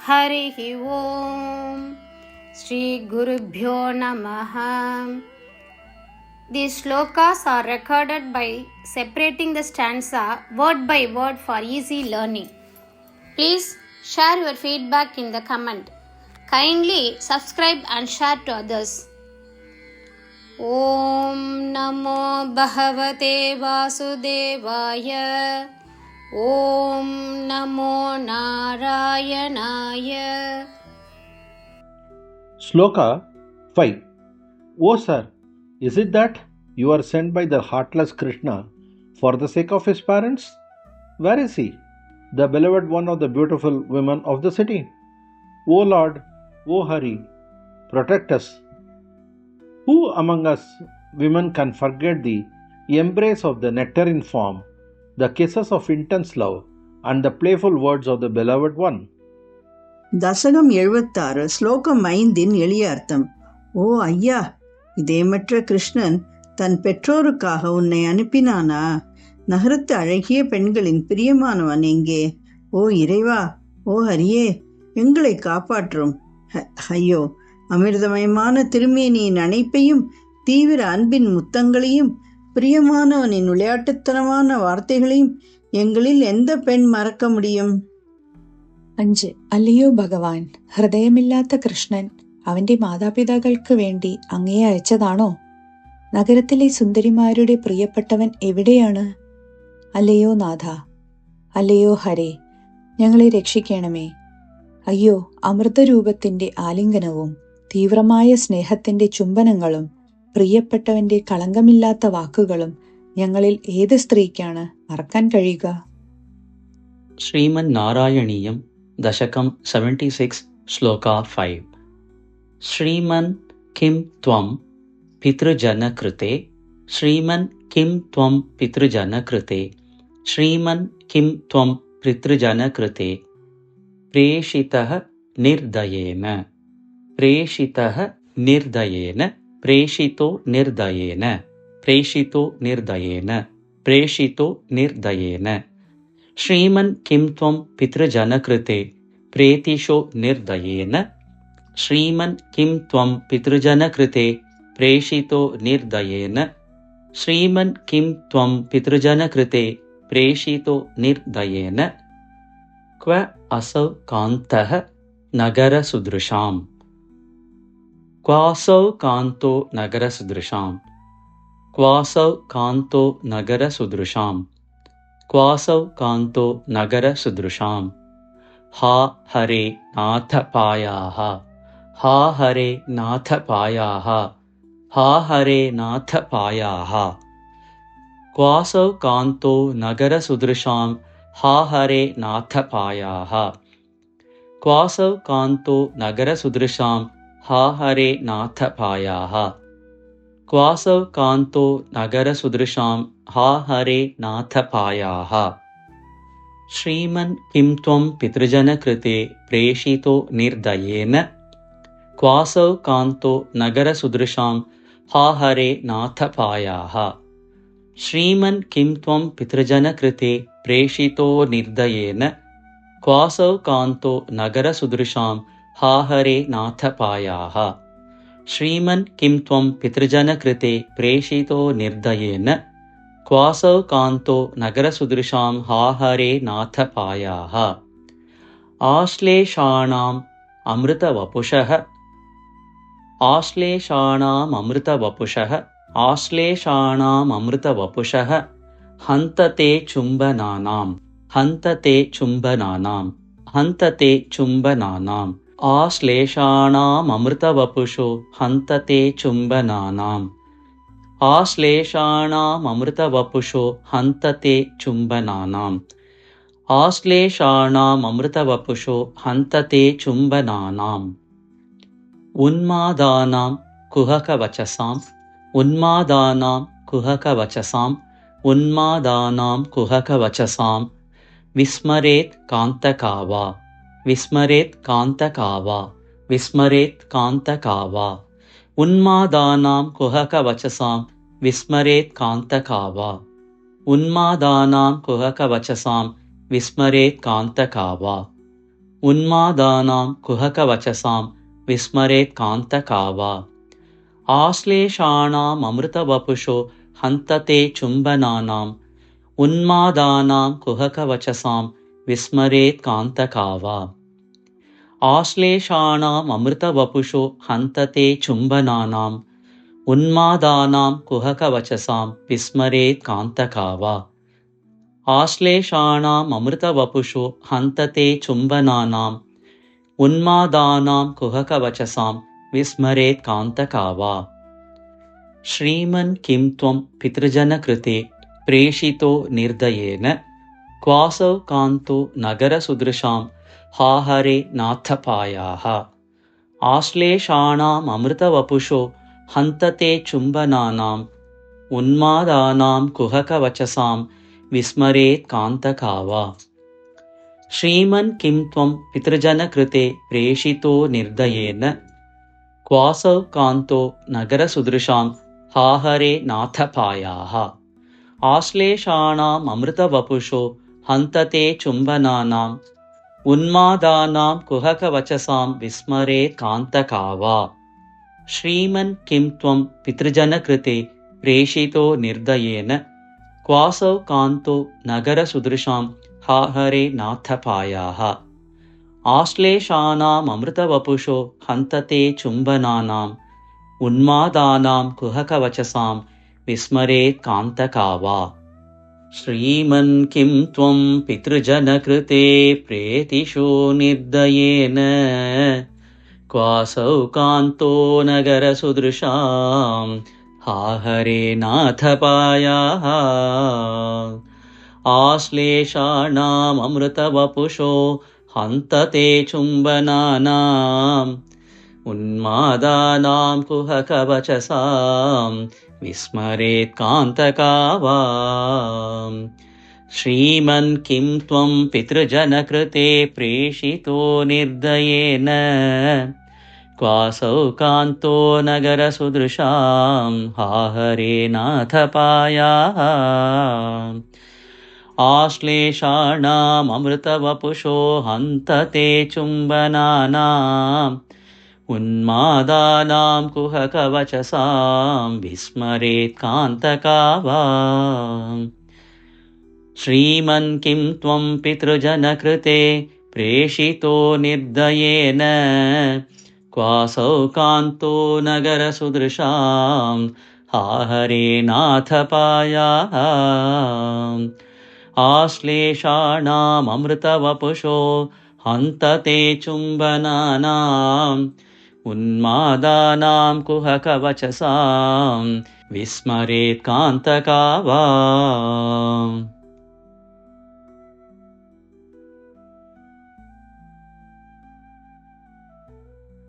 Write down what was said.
Harihi Om. Shri Gurubhyo Namaha. These shlokas are recorded by separating the stanza word by word for easy learning. Please share your feedback in the comment. Kindly subscribe and share to others. Om Namo Bhagavate Vasudevaya. Om Namo Narayanaya. Shloka 5. O sir, is it that you are sent by the heartless Krishna for the sake of his parents? Where is he, the beloved one of the beautiful women of the city? O Lord, O Hari, protect us. Who among us women can forget the embrace of the nectarine form, the kisses of intense love, and the playful words of the beloved one? தசகம் 76 ஸ்லோகம் 5 எளிய அர்த்தம். ஓ ஐயா, இதேமற்ற கிருஷ்ணன் தன் பெற்றோருக்காக உன்னை அனுப்பினானா? நகரத்து அழகிய பெண்களின் பிரியமானவன் எங்கே? ஓ இறைவா, ஓ ஹரியே, எங்களை காப்பாற்றும். ஐயோ, அமிர்தமயமான திருமேனியின் அணைப்பையும் தீவிர அன்பின் முத்தங்களையும் பிரியமானவனின் விளையாட்டுத்தனமான வார்த்தைகளையும் எங்களில் எந்த பெண் மறக்க முடியும்? 5. അല്ലയോ ഭഗവാൻ, ഹൃദയമില്ലാത്ത കൃഷ്ണൻ അവന്റെ മാതാപിതാക്കൾക്ക് വേണ്ടി അങ്ങയെ അയച്ചതാണോ? നഗരത്തിലെ സുന്ദരിമാരുടെ പ്രിയപ്പെട്ടവൻ എവിടെയാണ്? അല്ലയോ നാഥ, അല്ലയോ ഹരേ, ഞങ്ങളെ രക്ഷിക്കണമേ. അയ്യോ, അമൃതരൂപത്തിന്റെ ആലിംഗനവും തീവ്രമായ സ്നേഹത്തിന്റെ ചുംബനങ്ങളും പ്രിയപ്പെട്ടവന്റെ കളങ്കമില്ലാത്ത വാക്കുകളും ഞങ്ങളിൽ ഏത് സ്ത്രീക്കാണ് മറക്കാൻ കഴിയുക? ശ്രീമൻ നാരായണീയം ദശകം 76 ശ്ലോക 5. ശ്രീമൻ കിം ത്വം പിതൃജന കൃതേ, ശ്രീമൻ കിം ത്വം പിതൃജന കൃതേ, ശ്രീമൻ കിം ത്വം പിതൃജന കൃതേ, പ്രേഷിതഃ നിർദയേന, പ്രേഷിതഃ നിർദയേന, പ്രേഷിതോ നിർദയേന, പ്രേഷിതോ നിർദയേന, പ്രേഷിതോ നിർദയേന. ശ്രീമൻ കിം ത്വം പിതൃജന കൃതേ പ്രേതിഷോ നിർദയേന, ശ്രീമൻ കിം ത്വം പിതൃജന കൃതേ പ്രേഷിതോ നിർദയേന, ശ്രീമൻ കിം ത്വം പിതൃജന കൃതേ പ്രേഷിതോ നിർദയേന. ക്വ അസൗ കാന്തഃ നഗരസുദൃശാം, ക്വാസൗ കാന്തോ നഗരസുദൃശാം, ക്വാസൗ കാന്തോ നഗരസുദൃശാം, ക്വാസൗ കാന്തോ നഗരസുദൃശാം. ഹാ ഹരേ നാഥ പായാഹ, ഹാ ഹരേ നാഥ പായാഹ, ഹാ ഹരേ നാഥ പായാഹ. ക്വാസൗ കാന്തോ നഗരസുദൃശാം, ഹാ ഹരേ നാഥ പായാഹ, ക്വാസൗ കാന്തോ നഗരസുദൃശാം, ഹാ ഹരേ നാഥ പായാഹ, ക്വാസൗ കാന്തോ നഗരസുദൃശാം, ഹാ ഹരേ നാഥ പായാഹ. ശ്രീമൻ കിം ത്വം പിതൃജന കൃതേ പ്രേഷിതോ നിർദയേന, ക്വാസൗ കാന്തോ നഗരസുദൃശാം, ഹാ ഹരേ നാഥ പായാഹ. ശ്രീമൻ കിം ത്വം പിതൃജന കൃതേ പ്രേഷിതോ നിർദയേന, ക്വാസൗ കാന്തോ നഗരസുദൃശാം, ഹാ ഹരേ നാഥ പായാഹ. ശ്രീമൻ കിം ത്വം പിതൃജന കൃതേ പ്രേഷിതോ നിർദയേന, ക്വാസൗ കാന്തോ നഗരസുദൃശാം, ഹാ ഹരേ നാഥ പായാഹ. ആശ്ലേഷാണാം അമൃതവപുഷഃ, ആശ്ലേഷാണാം അമൃതവപുഷഃ, ആശ്ലേഷാണാം അമൃതവപുഷഃ, ഹന്തത്തെ ചുംബനാനാം, ഹന്തത്തെ ചുംബനാനാം, ഹന്തത്തെ ചുംബനാനാം. ആശ്ലേഷാണാം അമൃതവപുഷോ ഹന്തത്തെ ചുംബനാനാം, ആശ്ലേഷാണാം അമൃതവപുഷോ ഹന്തത്തെ ചുംബനാനാം, ആശ്ലേഷാണാം അമൃതവപുഷോ ഹന്തത്തെ ചുംബനാനാം. ഉന്മാദാനാം കുഹകവചസാം, ഉന്മാദാനാം കുഹകവചസാം, ഉന്മാദാനാം കുഹകവചസാം. വിസ്മരേത് കാന്തകാവാ, വിസ്മരേത് കാന്തകാവാ, വിസ്മരേത് കാന്തകാവാ. ഉന്മാദാനാം കുഹകവചസാം വിസ്മരേത് കാന്തകാവാ, ഉന്മാദാനാം കുഹകവചസാം വിസ്മരേത് കാന്തകാവാ. उन्मादानां कुहकवचसां विस्मरेत् कान्तका वा आश्लेषाणाममृतवपुषो हन्तते चुम्बनानाम् उन्मादानां कुहकवचसां विस्मरेत् कान्तका वा आश्लेषाणाममृतवपुषो हन्तते चुम्बनानाम् उन्मादानां कुहकवचसां विस्मरेत् कान्तका वा आश्लेषाणाममृतवपुषो हन्तते चुम्बनानाम् उन्मादानां कुहकवचसां विस्मरेत् कान्तका वा श्रीमन् किं त्वं पितृजनकृते प्रेषितो निर्दयेन क्वासौ कान्तो नगरसुदृशां हा हरे नाथपायाः आश्लेषाणाममृतवपुषो हन्तते चुम्बनानाम् उन्मादानां कुहकवचसां विस्मरेत् कान्तका वा श्रीमन् किं त्वं पितृजनकृते प्रेषितो निर्दयेन क्वासौ कान्तो नगरसुदृशां हा हरे नाथपायाः आश्लेषाणाममृतवपुषो हन्तते चुम्बनानाम् उन्मादानां कुहकवचसां विस्मरेत् कान्तका वा श्रीमन् किं त्वं पितृजनकृते प्रेषितो निर्दयेन क्वासौ कान्तो नगरसुदृशां हा हरे नाथपायाः आश्लेषाणाममृतवपुषो हन्तते चुम्बनानाम् उन्मादानां कुहकवचसां विस्मरेत् कान्तका वा श्रीमन् किं त्वं पितृजनकृते प्रेतिषो निर्दयेन क्वासौ कान्तो नगरसुदृशां हा हरे नाथपायाः आश्लेषाणाममृतवपुषो हन्तते चुम्बनानाम् उन्मादानां कुहकवचसां विस्मरेत् कान्तका वा श्रीमन् किं त्वं पितृजनकृते प्रेषितो निर्दयेन क्वासौ कान्तो नगरसुदृशां हा हरे नाथपायाः आश्लेषाणाममृतवपुषो हन्तते चुम्बनानाम् उन्मादानां कुहकवचसां विस्मरेत् कान्तका वा श्रीमन् किं त्वं पितृजनकृते प्रेषितो निर्दयेन क्वासौ कान्तो नगरसुदृशां हा हरे नाथपायाः आश्लेषाणाममृतवपुषो हन्तते चुम्बनानाम् उन्मादानां कुहकवचसां विस्मरेत् कान्तका वा